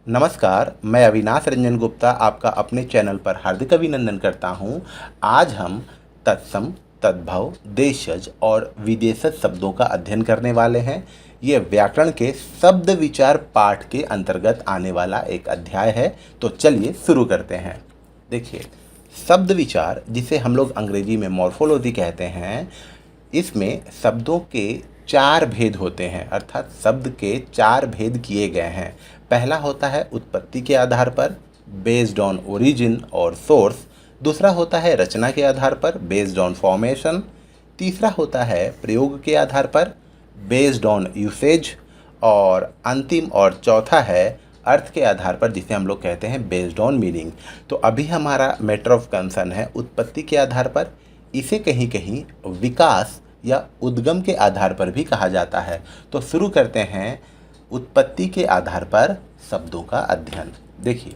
नमस्कार, मैं अविनाश रंजन गुप्ता आपका अपने चैनल पर हार्दिक अभिनंदन करता हूं। आज हम तत्सम, तद्भव, देशज और विदेशज शब्दों का अध्ययन करने वाले हैं। ये व्याकरण के शब्द विचार पाठ के अंतर्गत आने वाला एक अध्याय है। तो चलिए शुरू करते हैं। देखिए, शब्द विचार जिसे हम लोग अंग्रेजी में मॉर्फोलॉजी कहते हैं, इसमें शब्दों के 4 भेद होते हैं, अर्थात शब्द के 4 भेद किए गए हैं। पहला होता है उत्पत्ति के आधार पर, बेस्ड ऑन ओरिजिन और सोर्स। दूसरा होता है रचना के आधार पर, बेस्ड ऑन फॉर्मेशन। तीसरा होता है प्रयोग के आधार पर, बेस्ड ऑन यूसेज। और अंतिम और चौथा है अर्थ के आधार पर, जिसे हम लोग कहते हैं बेस्ड ऑन मीनिंग। तो अभी हमारा मैटर ऑफ कंसर्न है उत्पत्ति के आधार पर। इसे कहीं कहीं विकास या उद्गम के आधार पर भी कहा जाता है। तो शुरू करते हैं उत्पत्ति के आधार पर शब्दों का अध्ययन। देखिए,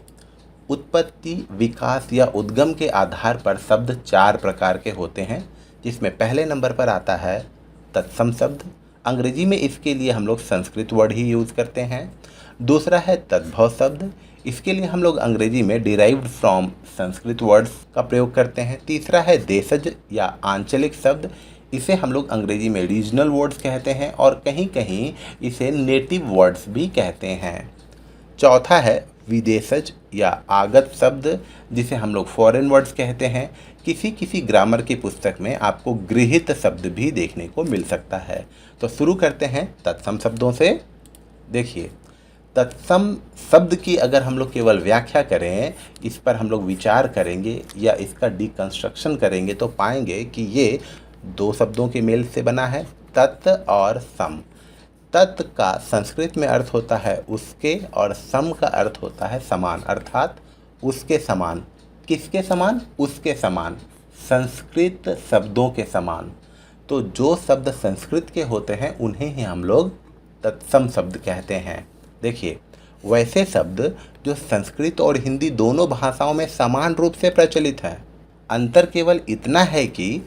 उत्पत्ति, विकास या उद्गम के आधार पर शब्द 4 प्रकार के होते हैं, जिसमें पहले नंबर पर आता है तत्सम शब्द। अंग्रेजी में इसके लिए हम लोग संस्कृत वर्ड ही यूज़ करते हैं। दूसरा है तद्भव शब्द। इसके लिए हम लोग अंग्रेजी में डिराइव्ड फ्रॉम संस्कृत वर्ड्स का प्रयोग करते हैं। तीसरा है देशज या आंचलिक शब्द। इसे हम लोग अंग्रेजी में रीजनल वर्ड्स कहते हैं और कहीं कहीं इसे नेटिव वर्ड्स भी कहते हैं। चौथा है विदेशज या आगत शब्द, जिसे हम लोग फॉरेन वर्ड्स कहते हैं। किसी किसी ग्रामर की पुस्तक में आपको गृहीत शब्द भी देखने को मिल सकता है। तो शुरू करते हैं तत्सम शब्दों से। देखिए, तत्सम शब्द की अगर हम लोग केवल व्याख्या करें, इस पर हम लोग विचार करेंगे या इसका डिकंस्ट्रक्शन करेंगे, तो पाएंगे कि ये 2 शब्दों के मेल से बना है, तत् और सम। तत् का संस्कृत में अर्थ होता है उसके और सम का अर्थ होता है समान, अर्थात उसके समान। किसके समान? उसके समान, संस्कृत शब्दों के समान। तो जो शब्द संस्कृत के होते हैं उन्हें ही हम लोग तत्सम शब्द कहते हैं। देखिए, वैसे शब्द जो संस्कृत और हिंदी दोनों भाषाओं में समान रूप से प्रचलित हैं, अंतर केवल इतना है कि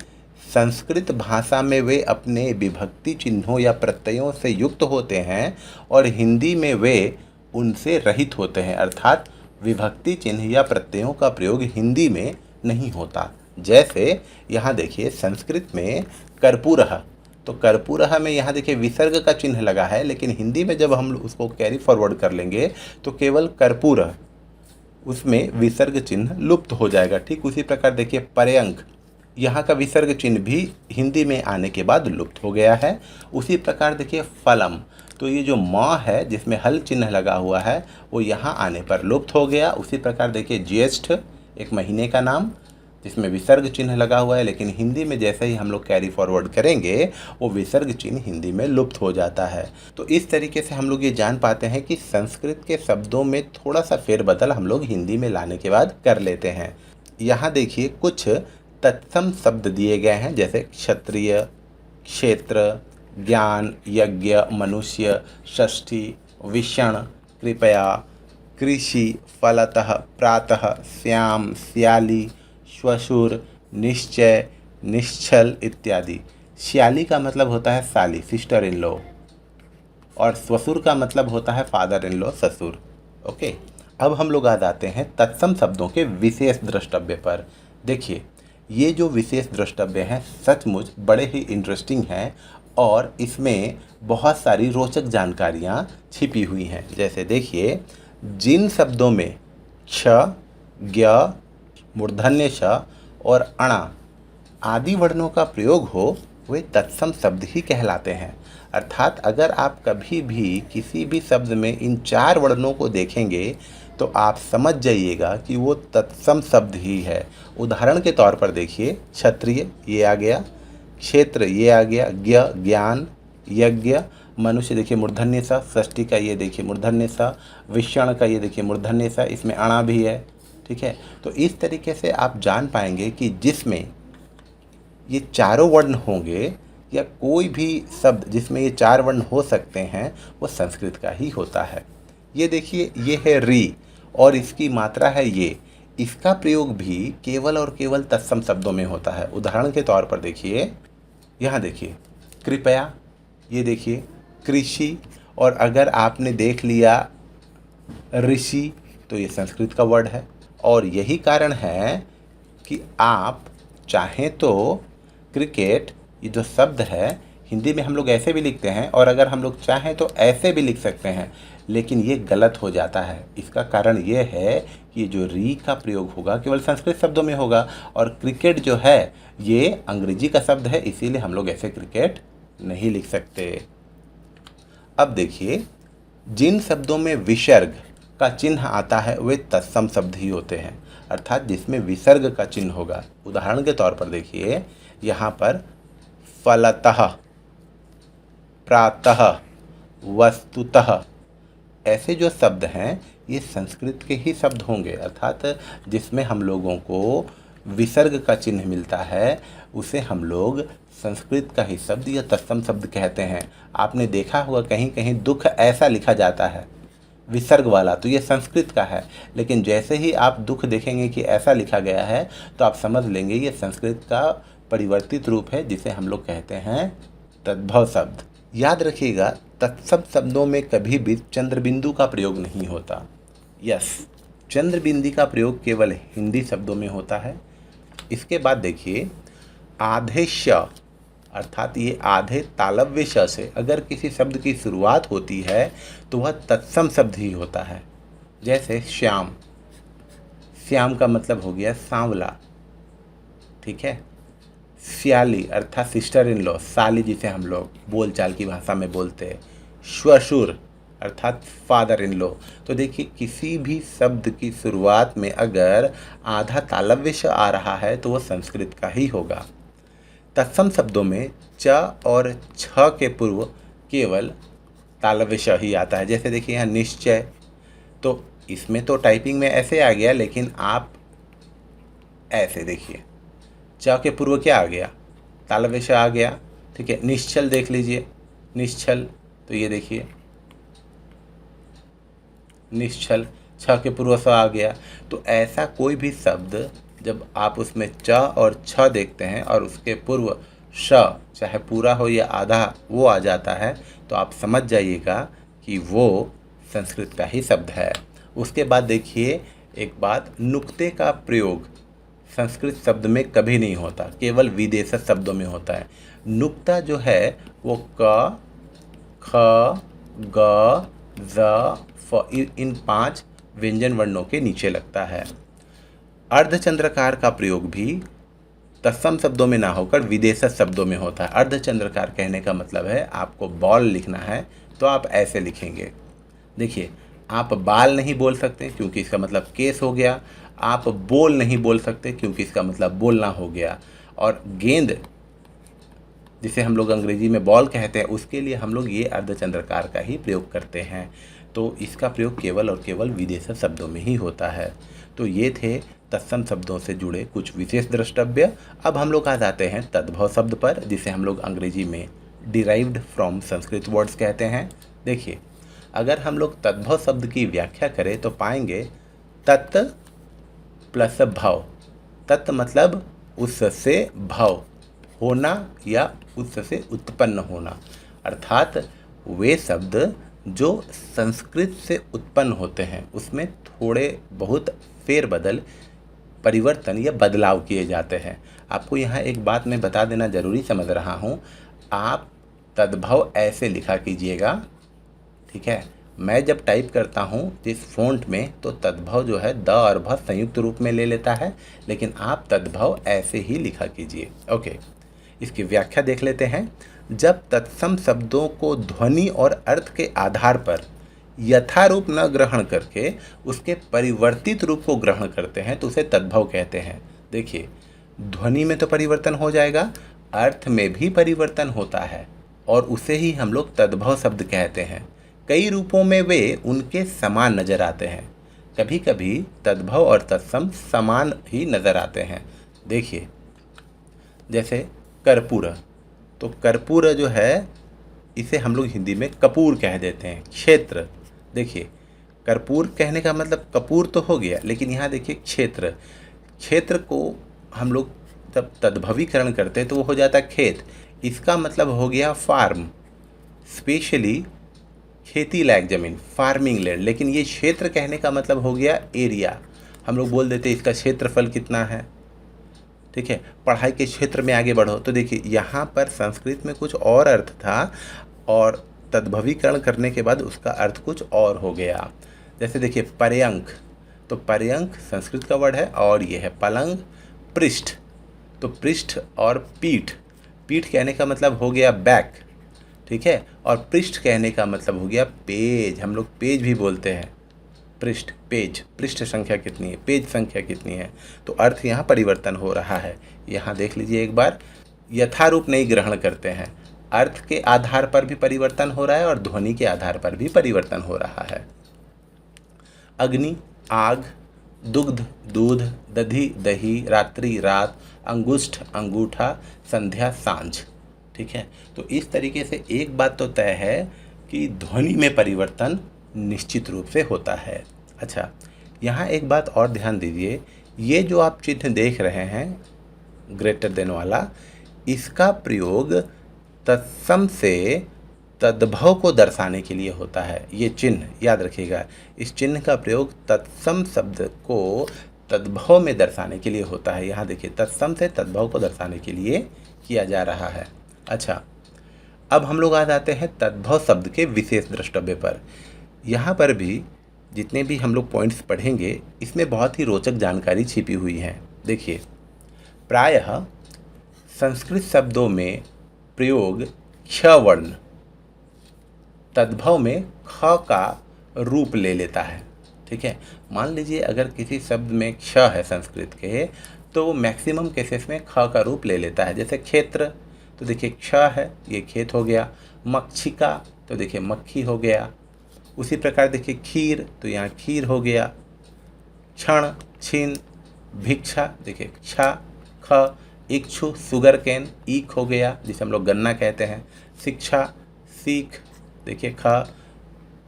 संस्कृत भाषा में वे अपने विभक्ति चिन्हों या प्रत्ययों से युक्त होते हैं और हिंदी में वे उनसे रहित होते हैं, अर्थात विभक्ति चिन्ह या प्रत्ययों का प्रयोग हिंदी में नहीं होता। जैसे यहाँ देखिए, संस्कृत में कर्पूरः, तो कर्पूरः में यहाँ देखिए विसर्ग का चिन्ह लगा है, लेकिन हिंदी में जब हम उसको कैरी फॉरवर्ड कर लेंगे तो केवल कर्पूर, उसमें विसर्ग चिन्ह लुप्त हो जाएगा। ठीक उसी प्रकार देखिए पर्यंक, यहाँ का विसर्ग चिन्ह भी हिंदी में आने के बाद लुप्त हो गया है। उसी प्रकार देखिए फलम, तो ये जो म है जिसमें हल चिन्ह लगा हुआ है वो यहाँ आने पर लुप्त हो गया। उसी प्रकार देखिए ज्येष्ठ, एक महीने का नाम जिसमें विसर्ग चिन्ह लगा हुआ है, लेकिन हिंदी में जैसे ही हम लोग कैरी फॉरवर्ड करेंगे वो विसर्ग चिन्ह हिंदी में लुप्त हो जाता है। तो इस तरीके से हम लोग ये जान पाते हैं कि संस्कृत के शब्दों में थोड़ा सा फेरबदल हम लोग हिंदी में लाने के बाद कर लेते हैं। यहाँ देखिए कुछ तत्सम शब्द दिए गए हैं, जैसे क्षत्रिय, क्षेत्र, ज्ञान, यज्ञ, मनुष्य, षष्ठी, विषण, कृपया, कृषि, फलतः, प्रातः, श्याम, श्याली, श्वशुर, निश्चय, निश्चल इत्यादि। श्याली का मतलब होता है साली, सिस्टर इन लॉ, और श्वशुर का मतलब होता है फादर इन लॉ, ससुर। ओके, अब हम लोग आ जाते हैं तत्सम शब्दों के विशेष द्रष्टव्य पर। देखिए, ये जो विशेष द्रष्टव्य हैं सचमुच बड़े ही इंटरेस्टिंग हैं और इसमें बहुत सारी रोचक जानकारियाँ छिपी हुई हैं। जैसे देखिए, जिन शब्दों में क्ष, ज्ञ, मूर्धन्य श और अणा आदि वर्णों का प्रयोग हो वे तत्सम शब्द ही कहलाते हैं। अर्थात अगर आप कभी भी किसी भी शब्द में इन 4 वर्णों को देखेंगे तो आप समझ जाइएगा कि वो तत्सम शब्द ही है। उदाहरण के तौर पर देखिए, क्षत्रिय ये आ गया, क्षेत्र ये आ गया, ज्ञ ज्ञान, यज्ञ, मनुष्य देखिए मूर्धन्य सा, षष्ठी का ये देखिए मूर्धन्य सा, विषण का ये देखिए मूर्धन्य सा, इसमें अणा भी है। ठीक है, तो इस तरीके से आप जान पाएंगे कि जिसमें ये चारों वर्ण होंगे या कोई भी शब्द जिसमें ये 4 वर्ण हो सकते हैं वो संस्कृत का ही होता है। ये देखिए, ये है री और इसकी मात्रा है ये। इसका प्रयोग भी केवल और केवल तत्सम शब्दों में होता है। उदाहरण के तौर पर देखिए, यहाँ देखिए कृपया, ये देखिए कृषि, और अगर आपने देख लिया ऋषि, तो ये संस्कृत का वर्ड है। और यही कारण है कि आप चाहें तो क्रिकेट, ये जो शब्द है हिंदी में हम लोग ऐसे भी लिखते हैं, और अगर हम लोग चाहें तो ऐसे भी लिख सकते हैं, लेकिन ये गलत हो जाता है। इसका कारण ये है कि ये जो री का प्रयोग होगा केवल संस्कृत शब्दों में होगा, और क्रिकेट जो है ये अंग्रेजी का शब्द है, इसीलिए हम लोग ऐसे क्रिकेट नहीं लिख सकते। अब देखिए, जिन शब्दों में विसर्ग का चिन्ह आता है वे तत्सम शब्द ही होते हैं, अर्थात जिसमें विसर्ग का चिन्ह होगा। उदाहरण के तौर पर देखिए, यहाँ पर फलतः, प्रातः, वस्तुतः, ऐसे जो शब्द हैं ये संस्कृत के ही शब्द होंगे, अर्थात जिसमें हम लोगों को विसर्ग का चिन्ह मिलता है उसे हम लोग संस्कृत का ही शब्द या तत्सम शब्द कहते हैं। आपने देखा होगा कहीं कहीं दुख ऐसा लिखा जाता है विसर्ग वाला, तो ये संस्कृत का है, लेकिन जैसे ही आप दुख देखेंगे कि ऐसा लिखा गया है तो आप समझ लेंगे ये संस्कृत का परिवर्तित रूप है, जिसे हम लोग कहते हैं तद्भव शब्द। याद रखिएगा, तत्सम शब्दों में कभी भी चंद्रबिंदु का प्रयोग नहीं होता। यस, चंद्रबिंदु का प्रयोग केवल हिंदी शब्दों में होता है। इसके बाद देखिए, आधे श, अर्थात ये आधे तालव्य श से अगर किसी शब्द की शुरुआत होती है तो वह तत्सम शब्द ही होता है। जैसे श्याम, श्याम का मतलब हो गया सांवला, ठीक है। श्याली अर्थात सिस्टर इन लॉ, साली जिसे हम लोग बोलचाल की भाषा में बोलते हैं। श्वशुर अर्थात फादर इन लॉ। तो देखिए, किसी भी शब्द की शुरुआत में अगर आधा तालव्य श आ रहा है तो वह संस्कृत का ही होगा। तत्सम शब्दों में च और छ के पूर्व केवल तालव्य श ही आता है। जैसे देखिए यहाँ निश्चय, तो इसमें तो टाइपिंग में ऐसे आ गया, लेकिन आप ऐसे देखिए, च के पूर्व क्या आ गया, तालव्य श आ गया, ठीक है। निश्चल देख लीजिए, निश्चल, तो ये देखिए निश्चल, छ के पूर्व स आ गया। तो ऐसा कोई भी शब्द जब आप उसमें च और छ देखते हैं और उसके पूर्व श, चाहे पूरा हो या आधा, वो आ जाता है, तो आप समझ जाइएगा कि वो संस्कृत का ही शब्द है। उसके बाद देखिए एक बात, नुक्ते का प्रयोग संस्कृत शब्द में कभी नहीं होता, केवल विदेशी शब्दों में होता है। नुक्ता जो है वो क, ख, ग, ज, फ, इन 5 व्यंजन वर्णों के नीचे लगता है। अर्धचंद्रकार का प्रयोग भी तत्सम शब्दों में ना होकर विदेशी शब्दों में होता है। अर्धचंद्रकार कहने का मतलब है आपको बॉल लिखना है तो आप ऐसे लिखेंगे। देखिए, आप बाल नहीं बोल सकते क्योंकि इसका मतलब केस हो गया, आप बोल नहीं बोल सकते क्योंकि इसका मतलब बोलना हो गया, और गेंद जिसे हम लोग अंग्रेजी में बॉल कहते हैं उसके लिए हम लोग ये अर्धचंद्रकार का ही प्रयोग करते हैं। तो इसका प्रयोग केवल और केवल विदेशी शब्दों में ही होता है। तो ये थे तत्सम शब्दों से जुड़े कुछ विशेष द्रष्टव्य। अब हम लोग आ जाते हैं तद्भव शब्द पर, जिसे हम लोग अंग्रेजी में डिराइव्ड फ्रॉम संस्कृत वर्ड्स कहते हैं। देखिए, अगर हम लोग तद्भव शब्द की व्याख्या करें तो पाएंगे तत् प्लस भव। तत् मतलब उससे भव, होना या उससे उत्पन्न होना, अर्थात वे शब्द जो संस्कृत से उत्पन्न होते हैं उसमें थोड़े बहुत फेरबदल, परिवर्तन या बदलाव किए जाते हैं। आपको यहाँ एक बात मैं बता देना ज़रूरी समझ रहा हूँ, आप तद्भव ऐसे लिखा कीजिएगा, ठीक है। मैं जब टाइप करता हूँ इस फ़ॉन्ट में तो तद्भव जो है द और भ संयुक्त रूप में ले लेता है, लेकिन आप तद्भव ऐसे ही लिखा कीजिए। ओके, इसकी व्याख्या देख लेते हैं। जब तत्सम शब्दों को ध्वनि और अर्थ के आधार पर यथारूप न ग्रहण करके उसके परिवर्तित रूप को ग्रहण करते हैं तो उसे तद्भव कहते हैं। देखिए, ध्वनि में तो परिवर्तन हो जाएगा, अर्थ में भी परिवर्तन होता है, और उसे ही हम लोग तद्भव शब्द कहते हैं। कई रूपों में वे उनके समान नज़र आते हैं। कभी कभी तद्भव और तत्सम समान ही नज़र आते हैं। देखिए, जैसे कर्पूर, तो कर्पूर जो है इसे हम लोग हिंदी में कपूर कह देते हैं। क्षेत्र, देखिए कर्पूर कहने का मतलब कपूर तो हो गया, लेकिन यहाँ देखिए क्षेत्र, क्षेत्र को हम लोग जब तद्भवीकरण करते हैं तो वो हो जाता है खेत। इसका मतलब हो गया फार्म। स्पेशली खेती लायक ज़मीन, फार्मिंग लैंड, लेकिन ये क्षेत्र कहने का मतलब हो गया एरिया। हम लोग बोल देते इसका क्षेत्रफल कितना है, ठीक है। पढ़ाई के क्षेत्र में आगे बढ़ो तो देखिए यहाँ पर संस्कृत में कुछ और अर्थ था और तद्भवीकरण करने के बाद उसका अर्थ कुछ और हो गया। जैसे देखिए पर्यंक, तो पर्यंक संस्कृत का वर्ड है और ये है पलंग। पृष्ठ, तो पृष्ठ और पीठ, पीठ कहने का मतलब हो गया बैक, ठीक है। और पृष्ठ कहने का मतलब हो गया पेज, हम लोग पेज भी बोलते हैं। पृष्ठ, पेज, पृष्ठ संख्या कितनी है, पेज संख्या कितनी है, तो अर्थ यहाँ परिवर्तन हो रहा है। यहाँ देख लीजिए एक बार, यथारूप नहीं ग्रहण करते हैं, अर्थ के आधार पर भी परिवर्तन हो रहा है और ध्वनि के आधार पर भी परिवर्तन हो रहा है। अग्नि, आग, दुग्ध, दूध, दधि, दही, रात्रि, रात, अंगुष्ठ, अंगूठा, संध्या, सांझ, ठीक है। तो इस तरीके से एक बात तो तय है कि ध्वनि में परिवर्तन निश्चित रूप से होता है। अच्छा, यहाँ एक बात और ध्यान दीजिए, ये जो आप चिन्ह देख रहे हैं ग्रेटर देन वाला, इसका प्रयोग तत्सम से तद्भव को दर्शाने के लिए होता है। ये चिन्ह याद रखिएगा, इस चिन्ह का प्रयोग तत्सम शब्द को तद्भव में दर्शाने के लिए होता है। यहाँ देखिए तत्सम से तद्भव को दर्शाने के लिए किया जा रहा है। अच्छा, अब हम लोग आ जाते हैं तद्भव शब्द के विशेष द्रष्टव्य पर। यहाँ पर भी जितने भी हम लोग पॉइंट्स पढ़ेंगे इसमें बहुत ही रोचक जानकारी छिपी हुई है। देखिए, प्रायः संस्कृत शब्दों में प्रयोग क्ष वर्ण तद्भव में ख का रूप ले लेता है, ठीक है। मान लीजिए अगर किसी शब्द में क्ष है संस्कृत के, तो वो मैक्सिमम केसेस में ख का रूप ले लेता है। जैसे क्षेत्र, तो देखिए क्ष है, ये खेत हो गया। मक्षिका, तो देखिए मक्खी हो गया। उसी प्रकार देखिए खीर, तो यहाँ खीर हो गया। क्षण, छीन, भिक्षा, देखिएक्षा, ख। इक्षु, सुगर कैन, ईख हो गया, जिसे हम लोग गन्ना कहते हैं। शिक्षा, सीख, देखिए ख।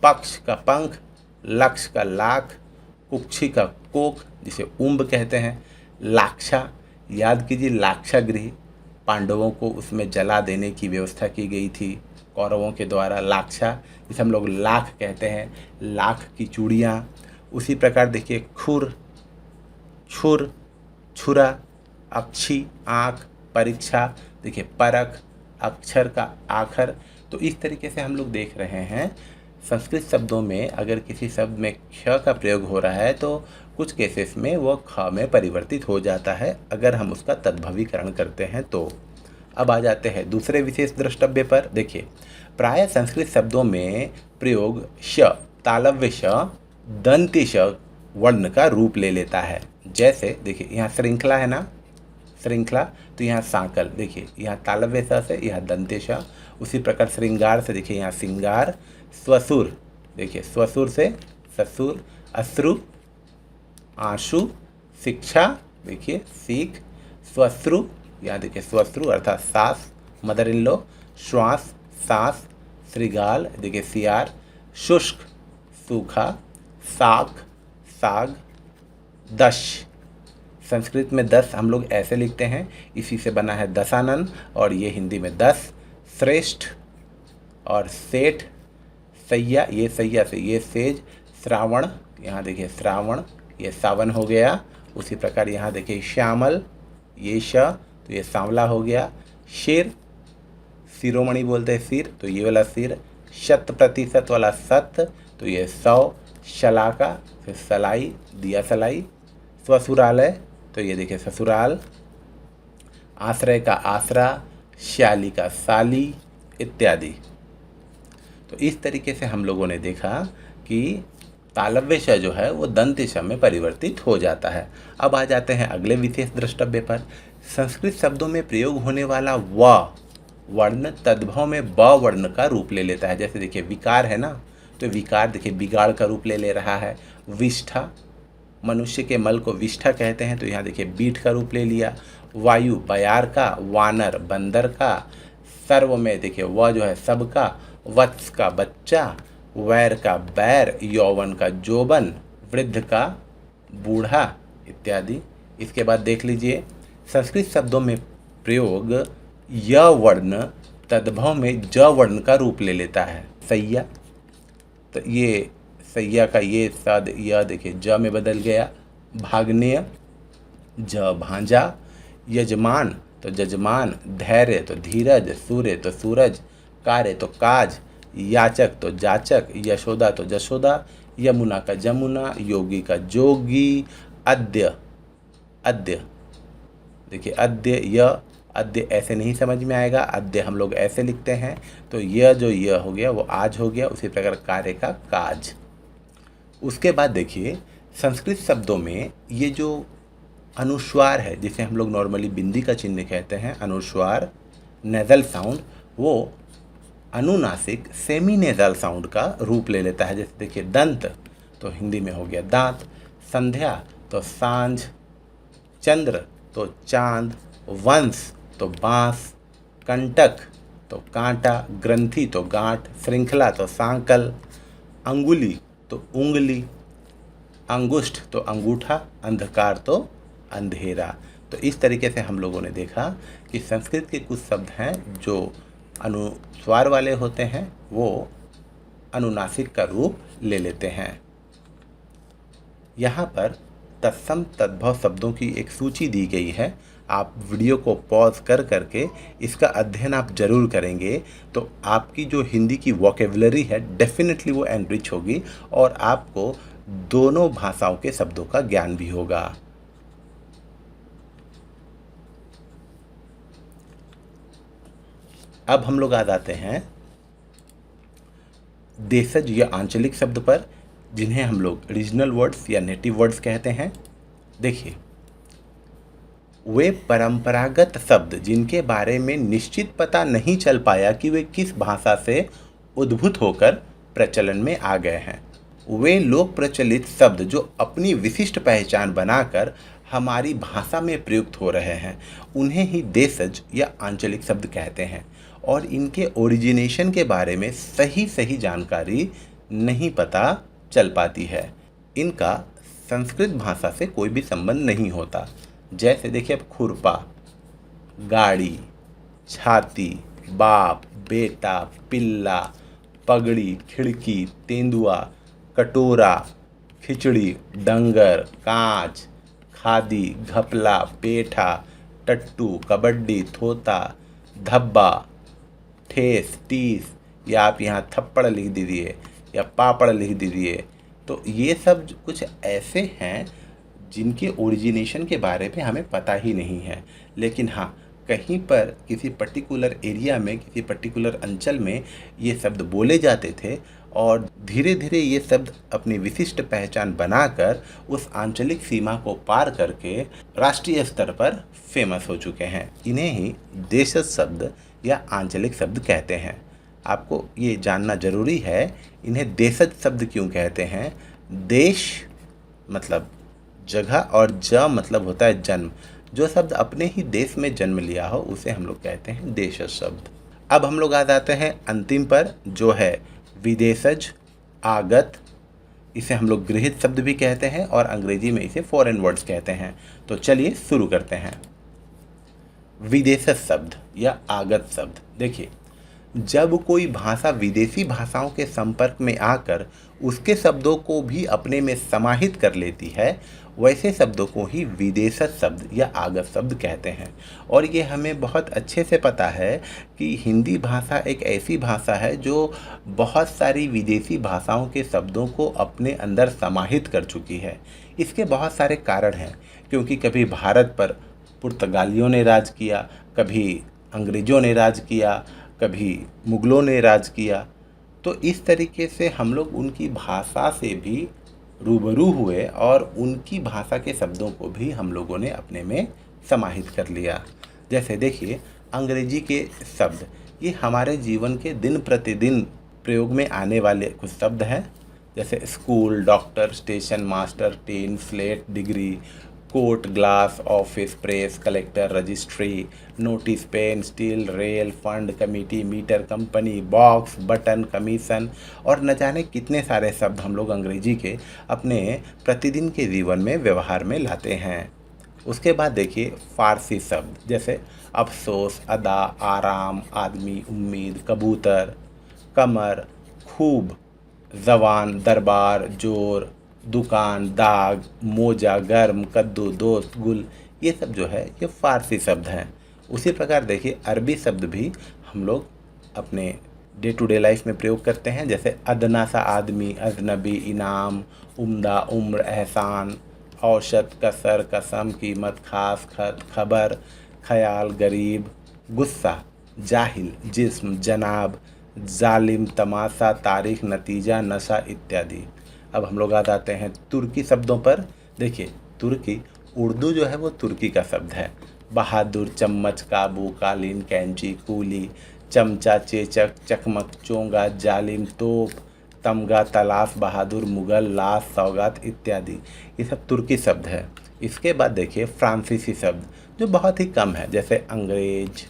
पक्ष का पंख, लक्ष्य का लाख, कुक्षी का कोख, जिसे उम्ब कहते हैं। लाक्षा, याद कीजिए लाक्षागृह, पांडवों को उसमें जला देने की व्यवस्था की गई थी कौरवों के द्वारा। लाक्षा, जिसे हम लोग लाख कहते हैं, लाख की चूड़ियाँ। उसी प्रकार देखिए खुर, छुर, छुरा, अक्षी, आँख, परीक्षा, देखिए परख, अक्षर का आखर। तो इस तरीके से हम लोग देख रहे हैं संस्कृत शब्दों में अगर किसी शब्द में क्ष का प्रयोग हो रहा है तो कुछ केसेस में वह ख में परिवर्तित हो जाता है अगर हम उसका तद्भवीकरण करते हैं तो। अब आ जाते हैं दूसरे विशेष द्रष्टव्य पर। देखिए, प्राय संस्कृत शब्दों में प्रयोग श, तालव्य श, दंत्य श वर्ण का रूप ले लेता है। जैसे देखिए यहाँ श्रृंखला है ना, श्रृंखला, तो यहाँ सांकल, देखिए यहाँ तालव्य स से यहाँ दंत्य श। उसी प्रकार श्रृंगार से देखिए यहाँ सिंगार। स्वसुर, देखिए स्वसुर से ससुर। अश्रु, आंसू। शिक्षा, देखिए सीख। स्वश्रु, यहाँ देखिए स्वश्रु अर्थात सास, मदर इन लॉ। श्वास, सांस। श्रीगाल, देखिए सियार। शुष्क, सूखा। साख, साग। दश, संस्कृत में 10 हम लोग ऐसे लिखते हैं, इसी से बना है दशानन और ये हिंदी में 10। श्रेष्ठ और सेठ। सैया, ये सैया से ये सेज। श्रावण, यहाँ देखिए श्रावण, ये सावन हो गया। उसी प्रकार यहाँ देखिए श्यामल, ये श, तो ये सांवला हो गया। शिर, शिरोमणि बोलते हैं सिर, तो ये वाला सिर। 100% वाला सत, तो ये 100। शलाका, फिर सलाई, दिया सलाई। ससुरालय, तो ये देखिए ससुराल। आश्रय का आसरा, श्याली का साली इत्यादि। तो इस तरीके से हम लोगों ने देखा कि तालव्य श जो है वो दंत्य श में परिवर्तित हो जाता है। अब आ जाते हैं अगले विशेष द्रष्टव्य पर। संस्कृत शब्दों में प्रयोग होने वाला व वर्ण तद्भव में ब वर्ण का रूप ले लेता है। जैसे देखिए विकार है ना, तो विकार देखिए बिगाड़ का रूप ले रहा है। विष्ठा, मनुष्य के मल को विष्ठा कहते हैं, तो यहाँ देखिए बीठ का रूप ले लिया। वायु, बयार का। वानर, बंदर का। सर्व में देखिए व जो है सबका। वत्स का बच्चा। वैर का बैर। यौवन का जोबन। वृद्ध का बूढ़ा इत्यादि। इसके बाद देख लीजिए संस्कृत शब्दों में प्रयोग य वर्ण तद्भव में ज वर्ण का रूप ले लेता है। सैया, तो ये सैया का ये साद या देखिए ज में बदल गया। भाग्नेय, ज भांजा। यजमान तो जजमान। धैर्य तो धीरज। सूर्य तो सूरज। कार्य तो काज। याचक तो जाचक। यशोदा तो जशोदा। यमुना का जमुना। योगी का जोगी। अद्य, अद्य देखिए अद्य अद्य ऐसे नहीं समझ में आएगा, अद्य हम लोग ऐसे लिखते हैं, तो यह जो यह हो गया वो आज हो गया। उसी प्रकार कार्य का काज। उसके बाद देखिए संस्कृत शब्दों में ये जो अनुस्वार है, जिसे हम लोग नॉर्मली बिंदी का चिन्ह कहते हैं, अनुस्वार नेजल साउंड, वो अनुनासिक सेमी नेजल साउंड का रूप ले लेता है। जैसे देखिए दंत तो हिंदी में हो गया दांत। संध्या तो सांझ। चंद्र तो चांद। वंश तो बांस। कंटक तो कांटा। ग्रंथि तो गांठ। श्रृंखला तो सांकल। अंगुली तो उंगली। अंगुष्ठ तो अंगूठा। अंधकार तो अंधेरा। तो इस तरीके से हम लोगों ने देखा कि संस्कृत के कुछ शब्द हैं जो अनुस्वार वाले होते हैं, वो अनुनासिक का रूप ले लेते हैं। यहाँ पर तत्सम तद्भव शब्दों की एक सूची दी गई है। आप वीडियो को पॉज कर करके इसका अध्ययन आप जरूर करेंगे तो आपकी जो हिंदी की वोकेबलरी है डेफिनेटली वो एनरिच होगी और आपको दोनों भाषाओं के शब्दों का ज्ञान भी होगा। अब हम लोग आ जाते हैं देशज या आंचलिक शब्द पर, जिन्हें हम लोग रीजनल वर्ड्स या नेटिव वर्ड्स कहते हैं। देखिए वे परंपरागत शब्द जिनके बारे में निश्चित पता नहीं चल पाया कि वे किस भाषा से उद्भूत होकर प्रचलन में आ गए हैं, वे लोक प्रचलित शब्द जो अपनी विशिष्ट पहचान बनाकर हमारी भाषा में प्रयुक्त हो रहे हैं, उन्हें ही देशज या आंचलिक शब्द कहते हैं। और इनके ओरिजिनेशन के बारे में सही जानकारी नहीं पता चल पाती है। इनका संस्कृत भाषा से कोई भी संबंध नहीं होता। जैसे देखिए अब खुरपा, गाड़ी, छाती, बाप, बेटा, पिल्ला, पगड़ी, खिड़की, तेंदुआ, कटोरा, खिचड़ी, डंगर, कांच, खादी, घपला, पेठा, टट्टू, कबड्डी, थोता, धब्बा, ठेस, टीस, या आप यहाँ थप्पड़ लिख दीजिए या पापड़ लिख दीजिए। तो ये सब कुछ ऐसे हैं जिनके ओरिजिनेशन के बारे में हमें पता ही नहीं है, लेकिन हाँ कहीं पर किसी पर्टिकुलर एरिया में, किसी पर्टिकुलर अंचल में ये शब्द बोले जाते थे और धीरे धीरे ये शब्द अपनी विशिष्ट पहचान बनाकर उस आंचलिक सीमा को पार करके राष्ट्रीय स्तर पर फेमस हो चुके हैं। इन्हें ही देशज शब्द या आंचलिक शब्द कहते हैं। आपको ये जानना ज़रूरी है इन्हें देशज शब्द क्यों कहते हैं। देश मतलब जगह और ज मतलब होता है जन्म। जो शब्द अपने ही देश में जन्म लिया हो उसे हम लोग कहते हैं देशज शब्द। अब हम लोग आ जाते हैं अंतिम पर, जो है विदेशज, आगत। इसे हम लोग गृहीत शब्द भी कहते हैं और अंग्रेजी में इसे फॉरेन वर्ड्स कहते हैं। तो चलिए शुरू करते हैं। विदेशज शब्द या आगत शब्द। देखिए जब कोई भाषा विदेशी भाषाओं के संपर्क में आकर उसके शब्दों को भी अपने में समाहित कर लेती है, वैसे शब्दों को ही विदेशज शब्द या आगत शब्द कहते हैं। और ये हमें बहुत अच्छे से पता है कि हिंदी भाषा एक ऐसी भाषा है जो बहुत सारी विदेशी भाषाओं के शब्दों को अपने अंदर समाहित कर चुकी है। इसके बहुत सारे कारण हैं, क्योंकि कभी भारत पर पुर्तगालियों ने राज किया, कभी अंग्रेज़ों ने राज किया, कभी मुग़लों ने राज किया। तो इस तरीके से हम लोग उनकी भाषा से भी रूबरू हुए और उनकी भाषा के शब्दों को भी हम लोगों ने अपने में समाहित कर लिया। जैसे देखिए अंग्रेजी के शब्द, ये हमारे जीवन के दिन प्रतिदिन प्रयोग में आने वाले कुछ शब्द हैं। जैसे school, doctor, station master, train, slate, degree, court, glass, office, press, collector, registry, notice, pen, steel, rail, fund, committee, meter, company, box, button, commission और न जाने कितने सारे शब्द हम लोग अंग्रेजी के अपने प्रतिदिन के जीवन में व्यवहार में लाते हैं। उसके बाद देखिए फारसी शब्द, जैसे अफसोस, अदा, आराम, आदमी, उम्मीद, कबूतर, कमर, खूब, जवान, दरबार, जोर, दुकान, दाग, मोजा, गर्म, कद्दू, दोस्त, गुल, ये सब जो है ये फ़ारसी शब्द हैं। उसी प्रकार देखिए अरबी शब्द भी हम लोग अपने डे टू डे लाइफ में प्रयोग करते हैं, जैसे अदना सा आदमी, अजनबी, इनाम, उम्दा, उम्र, एहसान, औसत, कसर, कसम, कीमत, खास, खत, खबर, ख्याल, गरीब, गुस्सा, जाहिल, जिस्म, जनाब, जालिम, तमाशा, तारीख, नतीजा, नशा इत्यादि। अब हम लोग आ जाते हैं तुर्की शब्दों पर। देखिए तुर्की, उर्दू जो है वो तुर्की का शब्द है। बहादुर, चम्मच, काबू, कालीन, कैंची, कूली, चमचा, चेचक, चकमक, चोंगा, जालिम, तोप, तमगा, तलाश, बहादुर, मुगल, लाश, सौगात इत्यादि। ये सब तुर्की शब्द है। इसके बाद देखिए फ्रांसीसी शब्द जो बहुत ही कम है, जैसे अंग्रेज,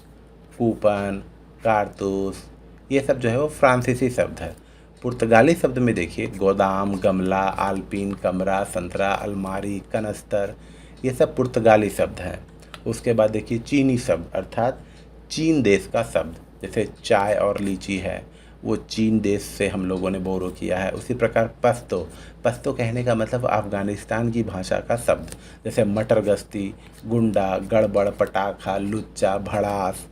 कूपन, कारतूस, ये सब जो है वो फ्रांसीसी शब्द है। पुर्तगाली शब्द में देखिए गोदाम, गमला, आलपीन, कमरा, संतरा, अलमारी, कनस्तर, ये सब पुर्तगाली शब्द हैं। उसके बाद देखिए चीनी शब्द अर्थात चीन देश का शब्द, जैसे चाय और लीची है वो चीन देश से हम लोगों ने बोरो किया है। उसी प्रकार पश्तो, पश्तो कहने का मतलब अफ़गानिस्तान की भाषा का शब्द, जैसे मटर गश्ती, गुंडा, गड़बड़, पटाखा, लुच्चा, भड़ास,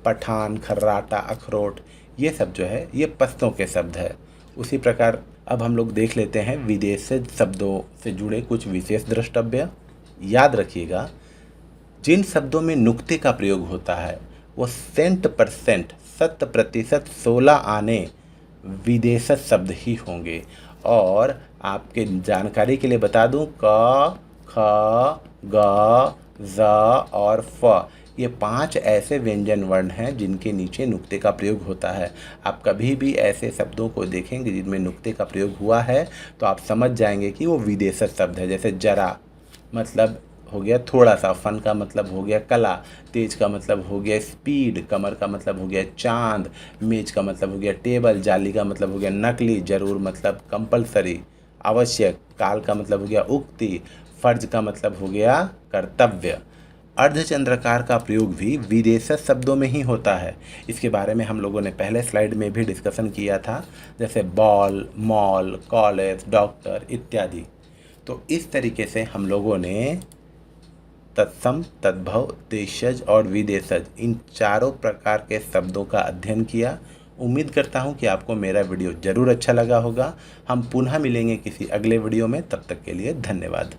पठान, खर्राटा, अखरोट, ये सब जो है ये पश्तों के शब्द है। उसी प्रकार अब हम लोग देख लेते हैं विदेश से शब्दों से जुड़े कुछ विशेष द्रष्टव्य। याद रखिएगा जिन शब्दों में नुक्ते का प्रयोग होता है वो 100% 100% 16 आने विदेशज शब्द ही होंगे। और आपके जानकारी के लिए बता दूं क, ख, ग, ज़ और फ, ये 5 ऐसे व्यंजन वर्ण हैं जिनके नीचे नुक्ते का प्रयोग होता है। आप कभी भी ऐसे शब्दों को देखेंगे जिनमें नुक्ते का प्रयोग हुआ है तो आप समझ जाएंगे कि वो विदेशज शब्द है। जैसे जरा मतलब हो गया थोड़ा सा, फन का मतलब हो गया कला, तेज का मतलब हो गया स्पीड, कमर का मतलब हो गया चांद, मेज का मतलब हो गया टेबल, जाली का मतलब हो गया नकली, जरूर मतलब कंपलसरी, आवश्यक, काल का मतलब हो गया उक्ति, फर्ज का मतलब हो गया कर्तव्य। अर्धचंद्राकार का प्रयोग भी विदेशज शब्दों में ही होता है। इसके बारे में हम लोगों ने पहले स्लाइड में भी डिस्कशन किया था, जैसे बॉल, मॉल, कॉलेज, डॉक्टर इत्यादि। तो इस तरीके से हम लोगों ने तत्सम, तद्भव, देशज और विदेशज इन चारों प्रकार के शब्दों का अध्ययन किया। उम्मीद करता हूँ कि आपको मेरा वीडियो ज़रूर अच्छा लगा होगा। हम पुनः मिलेंगे किसी अगले वीडियो में, तब तक के लिए धन्यवाद।